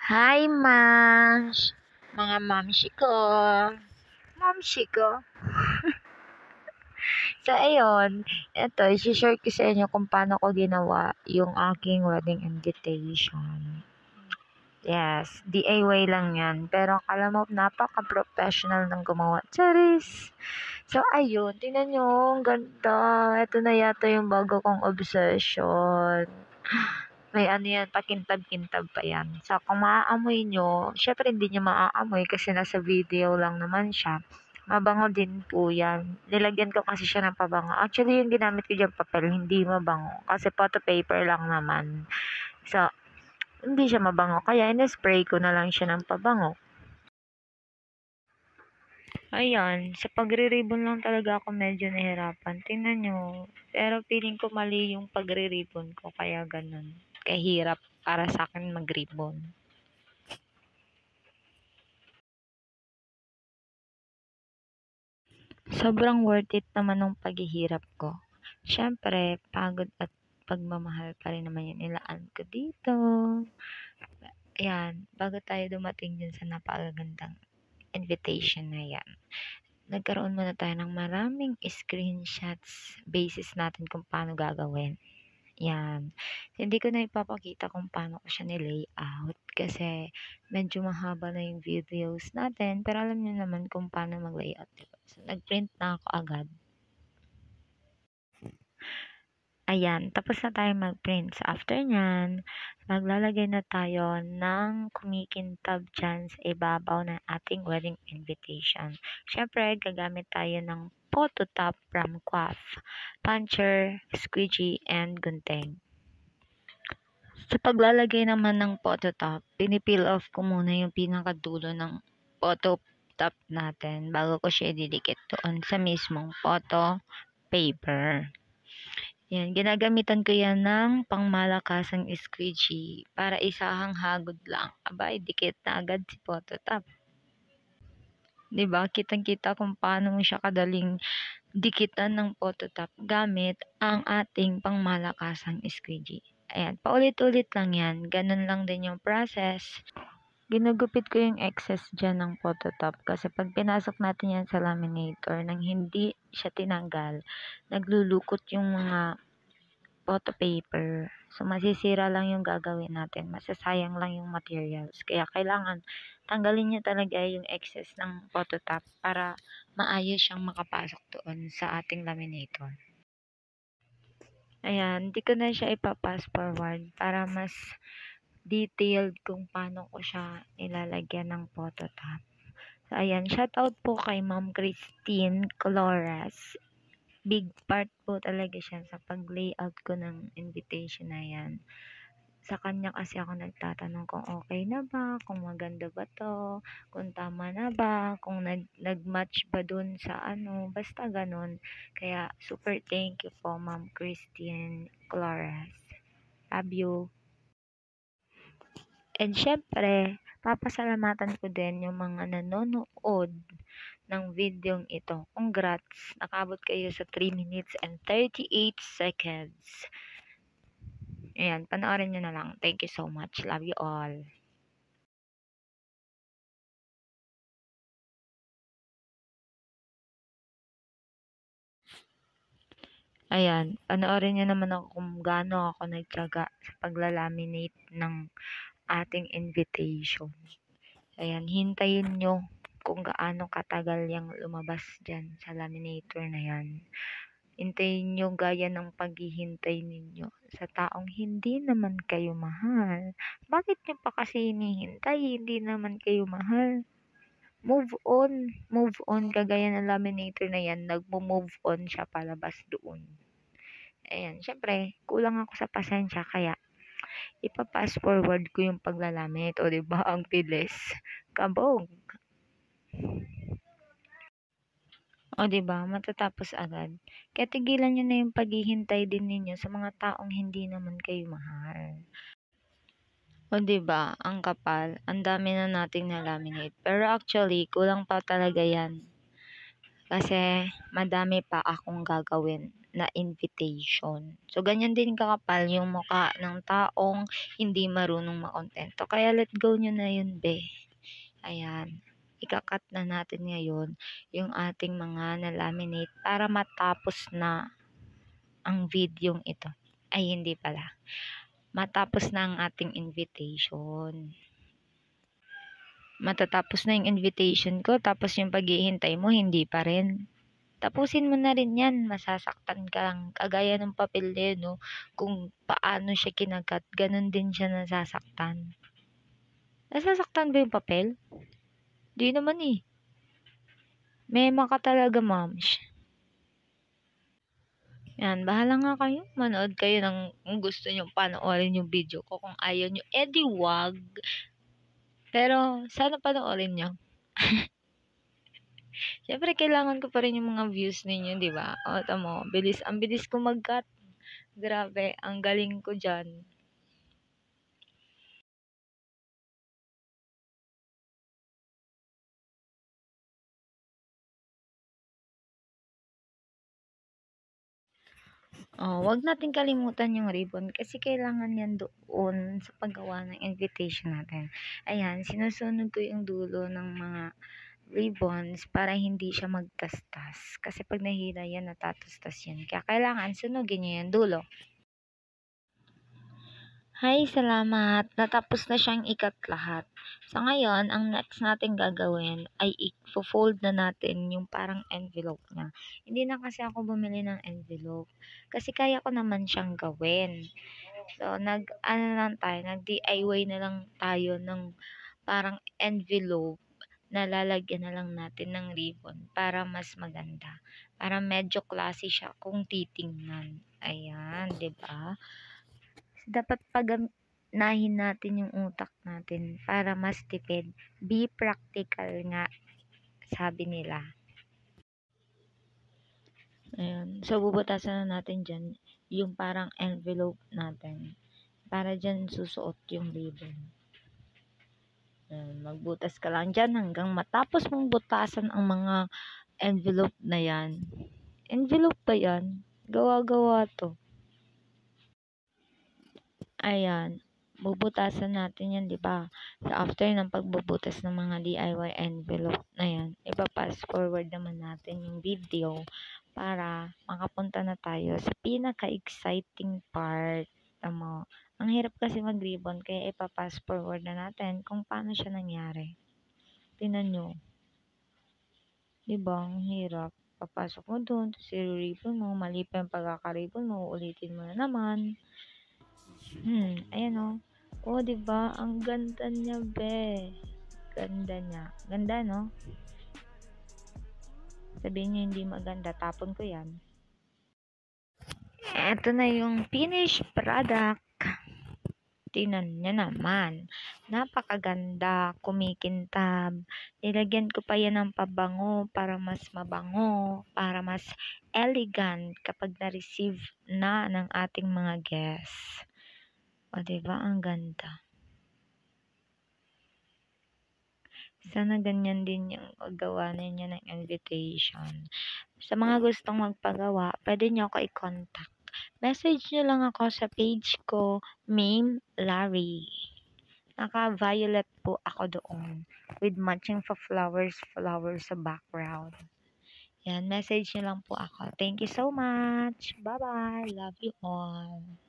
Hi, Mash! Mga mamshi ko. Mamshi ko. So, ayun. Ito, isi-share ko sa inyo kung paano ko ginawa yung aking wedding invitation. Yes, DIY lang yan. Pero akala mo, napaka-professional ng gumawa. Charis! So, ayun. Tingnan nyo, ang ganda. Ito na yata yung bago kong obsession. May ano yan, pakintab-kintab pa yan. So, kung maaamoy nyo, syempre hindi nyo maaamoy kasi nasa video lang naman siya. Mabango din po yan. Nilagyan ko kasi siya ng pabango. Actually, yung ginamit ko dyan papel, hindi mabango. Kasi photo paper lang naman. So, hindi siya mabango. Kaya, in-spray ko na lang siya ng pabango. Ayan, sa pagre-ribbon lang talaga ako medyo nahirapan. Tingnan nyo. Pero feeling ko mali yung pagre-ribbon ko. Kaya ganun. Kahirap para sa akin mag-ribbon. Sobrang worth it naman ng paghihirap ko. Siyempre, pagod at pagmamahal pa rin naman yung nilaan ko dito. Ayan, bago tayo dumating dun sa napakagandang invitation na yan, nagkaroon muna tayo ng maraming screenshots basis natin kung paano gagawin. Yan. Hindi ko na ipapakita kung paano ko siya ni-layout kasi medyo mahaba na yung videos natin. Pero alam niyo naman kung paano mag-layout. Diba? So, nag-print na ako agad. Ayan, tapos na tayo mag-print. So, after nyan, maglalagay na tayo ng kumikintab dyan sa ibabaw ng ating wedding invitation. Siyempre, gagamit tayo ng photo top from Quaff, puncher, squeegee, and gunting. Sa paglalagay naman ng photo top, pinipeel off ko muna yung pinakadulo ng photo top natin bago ko siya ididikit doon sa mismong photo paper. Yan, ginagamitan ko yan ng pangmalakasang squeegee para isahang hagod lang. Aba, idikit na agad si photo top. Diba? Kitang-kita kung paano mo siya kadaling dikitan ng photo top gamit ang ating pangmalakasang squeegee. Ayan, paulit-ulit lang yan. Ganun lang din yung process. Ginugupit ko yung excess dyan ng photo top kasi pag pinasok natin yan sa laminator nang hindi siya tinanggal, naglulukot yung mga photo paper. So, masisira lang yung gagawin natin. Masasayang lang yung materials. Kaya, kailangan tanggalin nyo talaga yung excess ng photo top para maayos siyang makapasok doon sa ating laminator. Ayan, hindi ko na siya ipapass forward para mas detailed kung paano ko siya nilalagyan ng photo top. So, ayan, shoutout po kay Ma'am Christine Coloras. Big part po talaga siya sa pag-layout ko ng invitation na yan. Sa kanya kasi ako nagtatanong kung okay na ba, kung maganda ba to, kung tama na ba, kung nag-match ba dun sa ano, basta ganun. Kaya super thank you po Ma'am Christine Coloras. Love you. And syempre, papasalamatan ko din yung mga nanonood ng video ito. Congrats! Nakabot kayo sa 3 minutes and 38 seconds. Ayan, panoorin nyo na lang. Thank you so much. Love you all. Ayan, panoorin nyo naman ako kung gaano ako nagtyaga sa paglalaminate ng ating invitation. Ayan, hintayin nyo kung gaano katagal yung lumabas dyan sa laminator na yan. Hintayin nyo gaya ng paghihintay ninyo sa taong hindi naman kayo mahal. Bakit nyo pa kasi hinihintay? Hindi naman kayo mahal. Move on. Move on. Kagaya ng laminator na yan, nagmo-move on siya palabas doon. Ayan, syempre, kulang ako sa pasensya, kaya ipapass forward ko yung paglalaminate. O, diba? Ang bilis. Kabog. O, diba? Matatapos agad. Kaya tigilan nyo na yung paghihintay din ninyo sa mga taong hindi naman kayo mahal. O, diba? Ang kapal. Ang dami na nating na-laminate. Pero actually, kulang pa talaga yan. Kasi madami pa akong gagawin na invitation. So, ganyan din kakapal yung mukha ng taong hindi marunong makontento. Kaya let go nyo na yun, be. Ayan. Ikakat na natin ngayon yung ating mga na-laminate para matapos na ang videong ito. Ay, hindi pala. Matapos na ang ating invitation. Matatapos na yung invitation ko, tapos yung paghihintay mo, hindi pa rin. Tapusin mo na rin yan, masasaktan ka lang. Kagaya ng papel din, no? Kung paano siya kinagat, ganun din siya nasasaktan. Nasasaktan ba yung papel? Di naman eh. Mema ka talaga, moms. Yan, bahala nga kayo. Manood kayo ng kung gusto nyo panoorin yung video ko. Kung ayaw nyo, edi wag. Pero, sana panoorin nyo. Siyempre, kailangan ko pa rin yung mga views ninyo, di ba? O, tamo, ang bilis ko mag-cut. Grabe, ang galing ko dyan. Oh, wag natin kalimutan yung ribbon kasi kailangan yan doon sa paggawa ng invitation natin. Ayan, sinusunog ko yung dulo ng mga ribbons para hindi siya magtastas. Kasi pag nahila yan, natatastas yan. Kaya kailangan sunugin nyo yung dulo. Hi, salamat. Natapos na siyang ikat lahat. So ngayon, ang next natin gagawin ay i-fold na natin yung parang envelope niya. Hindi na kasi ako bumili ng envelope kasi kaya ko naman siyang gawin. So nag-DIY na lang tayo ng parang envelope na lalagyan na lang natin ng ribbon para mas maganda. Para medyo classy siya kung titingnan. Ayan, 'di ba? Dapat paganahin natin yung utak natin para mas tipid. Be practical nga, sabi nila. Ayan. So, bubutasan na natin dyan yung parang envelope natin. Para dyan susuot yung ribbon. Ayan. Magbutas ka lang dyan hanggang matapos mong butasan ang mga envelope na yan. Envelope ba yan? Gawa-gawa to. Ayan, bubutasan natin yan, di ba? So, after ng pagbubutas ng mga DIY envelope na yan, ipa-fast forward naman natin yung video para makapunta na tayo sa pinaka-exciting part. Tama. Ang hirap kasi mag-ribbon, kaya ipa-fast forward na natin kung paano siya nangyari. Tingnan nyo. Di ba? Ang hirap. Papasok mo doon, tapos i-ribbon mo, mali pa yung pagkaka-ribbon mo, ulitin mo na naman. Ayan o. Oh, diba? Ang ganda niya, be. Ganda niya. Ganda, no? Sabihin niyo hindi maganda, tapon ko yan. Ito na yung finished product. Tingnan niya naman. Napakaganda, kumikintab. Nilagyan ko pa yan ng pabango para mas mabango, para mas elegant kapag na-receive na ng ating mga guests. O, diba? Ang ganda. Sana ganyan din yung paggawa ninyo ng invitation. Sa mga gustong magpagawa, pwede nyo ako i-contact. Message nyo lang ako sa page ko, Mame Larry. Naka-violet po ako doon with matching flowers sa background. Yan, message nyo lang po ako. Thank you so much. Bye-bye. Love you all.